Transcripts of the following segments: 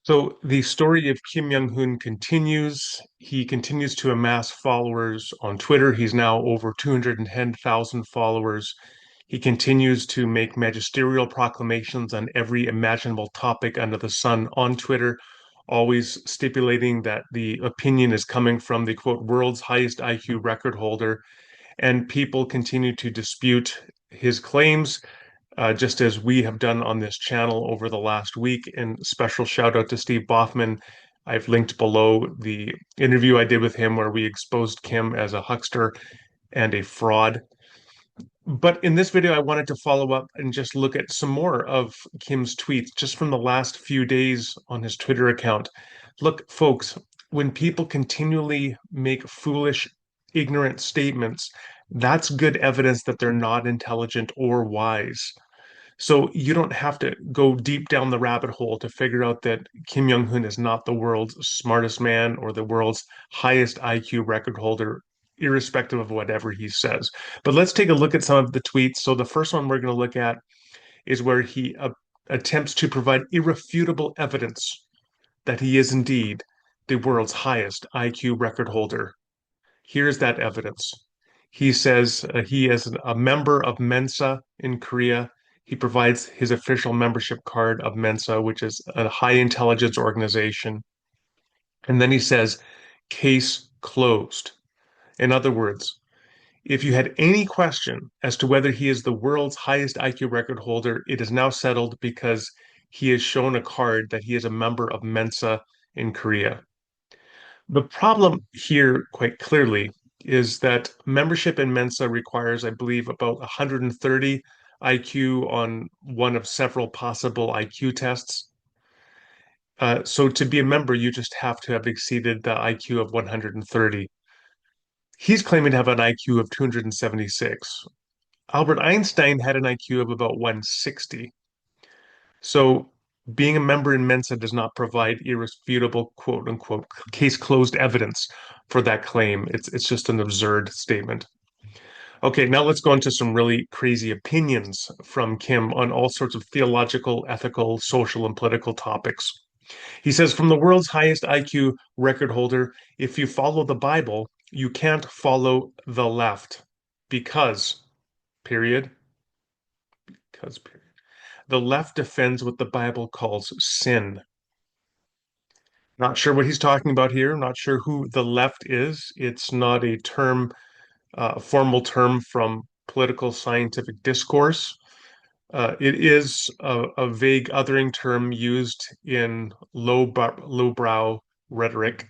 So the story of Kim Jong-un continues. He continues to amass followers on Twitter. He's now over 210,000 followers. He continues to make magisterial proclamations on every imaginable topic under the sun on Twitter, always stipulating that the opinion is coming from the quote, world's highest IQ record holder. And people continue to dispute his claims just as we have done on this channel over the last week. And special shout out to Steve Boffman. I've linked below the interview I did with him where we exposed Kim as a huckster and a fraud. But in this video, I wanted to follow up and just look at some more of Kim's tweets just from the last few days on his Twitter account. Look, folks, when people continually make foolish, ignorant statements, that's good evidence that they're not intelligent or wise. So you don't have to go deep down the rabbit hole to figure out that Kim Jong-un is not the world's smartest man or the world's highest IQ record holder, irrespective of whatever he says. But let's take a look at some of the tweets. So the first one we're going to look at is where he attempts to provide irrefutable evidence that he is indeed the world's highest IQ record holder. Here's that evidence. He says he is a member of Mensa in Korea. He provides his official membership card of Mensa, which is a high intelligence organization. And then he says, case closed. In other words, if you had any question as to whether he is the world's highest IQ record holder, it is now settled because he has shown a card that he is a member of Mensa in Korea. The problem here, quite clearly, is that membership in Mensa requires, I believe, about 130 IQ on one of several possible IQ tests. So to be a member, you just have to have exceeded the IQ of 130. He's claiming to have an IQ of 276. Albert Einstein had an IQ of about 160. So being a member in Mensa does not provide irrefutable quote unquote case closed evidence for that claim. It's just an absurd statement. Okay, now let's go into some really crazy opinions from Kim on all sorts of theological, ethical, social, and political topics. He says, from the world's highest IQ record holder, if you follow the Bible, you can't follow the left because, period, because, period. The left defends what the Bible calls sin. Not sure what he's talking about here. Not sure who the left is. It's not a term, a formal term from political scientific discourse. It is a vague othering term used in lowbrow rhetoric,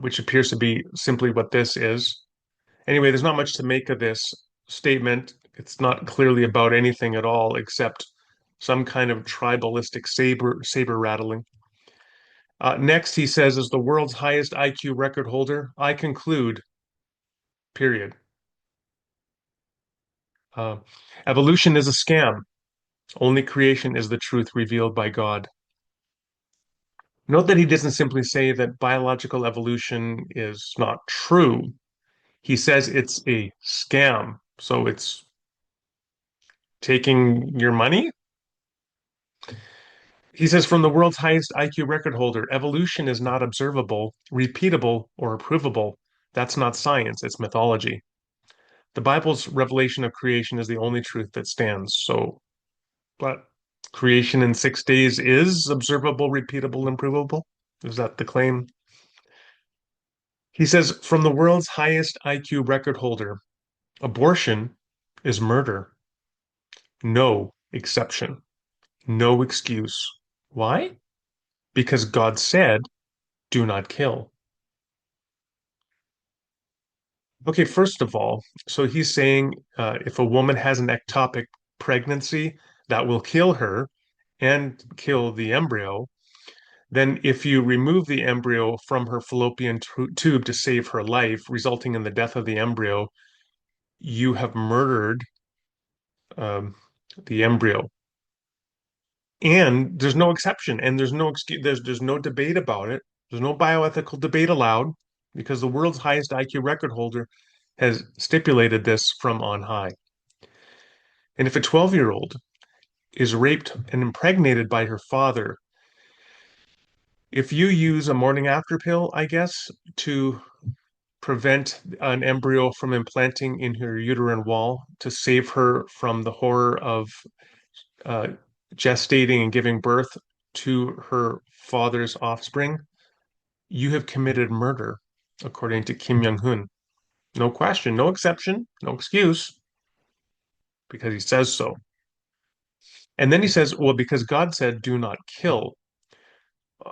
which appears to be simply what this is. Anyway, there's not much to make of this statement. It's not clearly about anything at all except some kind of tribalistic saber rattling. Next, he says, as the world's highest IQ record holder, I conclude, period. Uh, Evolution is a scam. Only creation is the truth revealed by God. Note that he doesn't simply say that biological evolution is not true. He says it's a scam. So it's taking your money? He says, from the world's highest IQ record holder, evolution is not observable, repeatable, or provable. That's not science, it's mythology. The Bible's revelation of creation is the only truth that stands. So, but creation in 6 days is observable, repeatable, and provable? Is that the claim? He says, from the world's highest IQ record holder, abortion is murder. No exception. No excuse. Why? Because God said, do not kill. Okay, first of all, so he's saying if a woman has an ectopic pregnancy, that will kill her and kill the embryo. Then, if you remove the embryo from her fallopian tube to save her life, resulting in the death of the embryo, you have murdered um, the embryo. And there's no exception, and there's no excuse, there's no debate about it. There's no bioethical debate allowed because the world's highest IQ record holder has stipulated this from on high. And if a 12-year-old is raped and impregnated by her father, If you use a morning after pill, I guess, to prevent an embryo from implanting in her uterine wall to save her from the horror of uh, gestating and giving birth to her father's offspring, you have committed murder, according to Kim Jong-un. No question, no exception, no excuse, because he says so. And then he says, well, because God said, do not kill.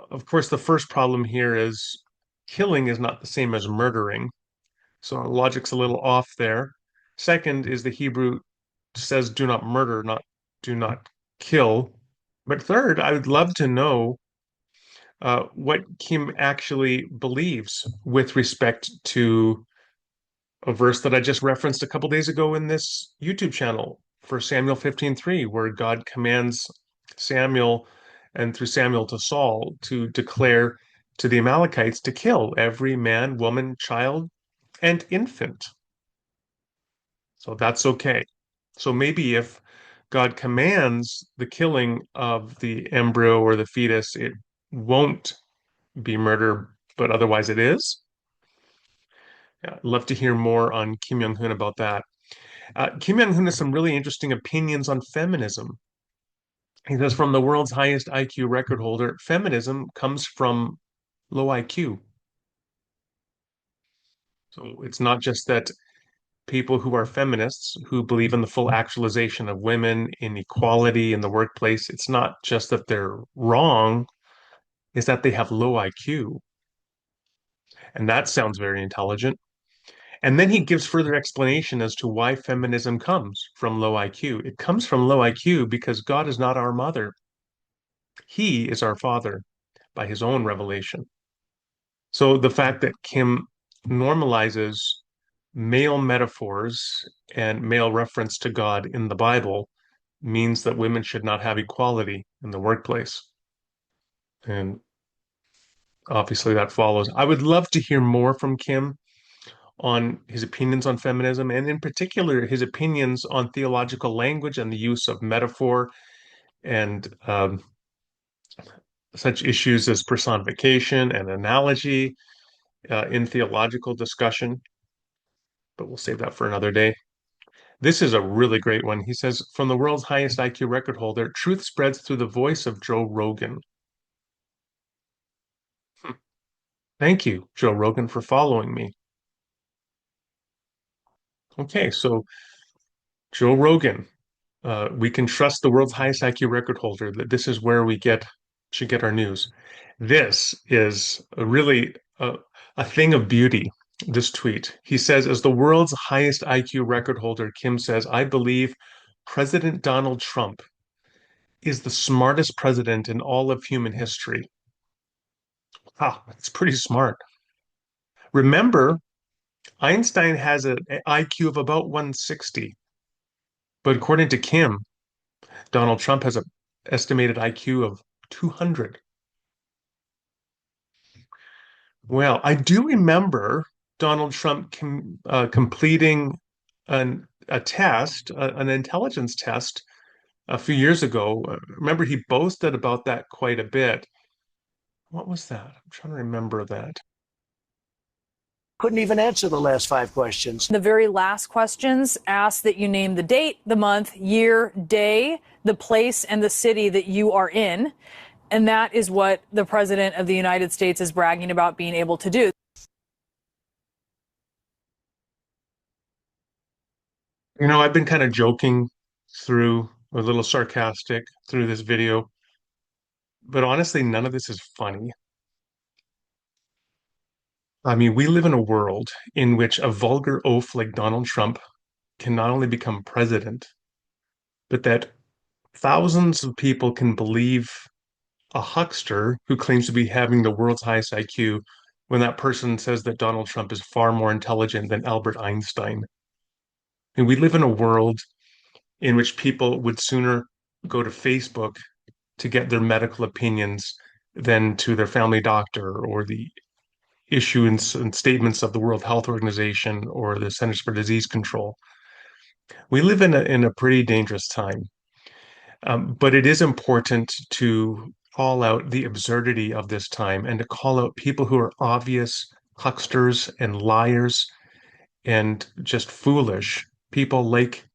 Of course, the first problem here is killing is not the same as murdering. So our logic's a little off there. Second is the Hebrew says do not murder, not do not kill. But third, I would love to know what Kim actually believes with respect to a verse that I just referenced a couple days ago in this YouTube channel for Samuel 15:3, where God commands Samuel and through Samuel to Saul to declare to the Amalekites to kill every man, woman, child, and infant. So that's okay. So maybe if God commands the killing of the embryo or the fetus, it won't be murder, but otherwise it is. Yeah, I'd love to hear more on Kim Jong-un about that. Kim Jong-un has some really interesting opinions on feminism. He says, from the world's highest IQ record holder, feminism comes from low IQ. So it's not just that people who are feminists, who believe in the full actualization of women, in equality in the workplace, it's not just that they're wrong, is that they have low IQ. And that sounds very intelligent. And then he gives further explanation as to why feminism comes from low IQ. It comes from low IQ because God is not our mother. He is our father by his own revelation. So the fact that Kim normalizes male metaphors and male reference to God in the Bible means that women should not have equality in the workplace. And obviously that follows. I would love to hear more from Kim on his opinions on feminism, and in particular, his opinions on theological language and the use of metaphor and such issues as personification and analogy in theological discussion. But we'll save that for another day. This is a really great one. He says, from the world's highest IQ record holder, truth spreads through the voice of Joe Rogan. Thank you, Joe Rogan, for following me. Okay, so Joe Rogan, we can trust the world's highest IQ record holder that this is where we should get our news. This is really a thing of beauty. This tweet. He says, as the world's highest IQ record holder, Kim says, I believe President Donald Trump is the smartest president in all of human history. Wow, it's pretty smart. Remember, Einstein has an IQ of about 160, but according to Kim, Donald Trump has an estimated IQ of 200. Well, I do remember Donald Trump completing a test, an intelligence test a few years ago. Remember, he boasted about that quite a bit. What was that? I'm trying to remember that. Couldn't even answer the last five questions. The very last questions ask that you name the date, the month, year, day, the place, and the city that you are in. And that is what the President of the United States is bragging about being able to do. You know, I've been kind of joking through, a little sarcastic through this video, but honestly, none of this is funny. I mean, we live in a world in which a vulgar oaf like Donald Trump can not only become president, but that thousands of people can believe a huckster who claims to be having the world's highest IQ when that person says that Donald Trump is far more intelligent than Albert Einstein. And we live in a world in which people would sooner go to Facebook to get their medical opinions than to their family doctor or the issuance and statements of the World Health Organization or the Centers for Disease Control. We live in a pretty dangerous time. But it is important to call out the absurdity of this time and to call out people who are obvious hucksters and liars and just foolish. People like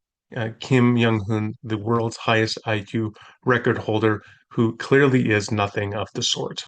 Kim Jong-un, the world's highest IQ record holder, who clearly is nothing of the sort.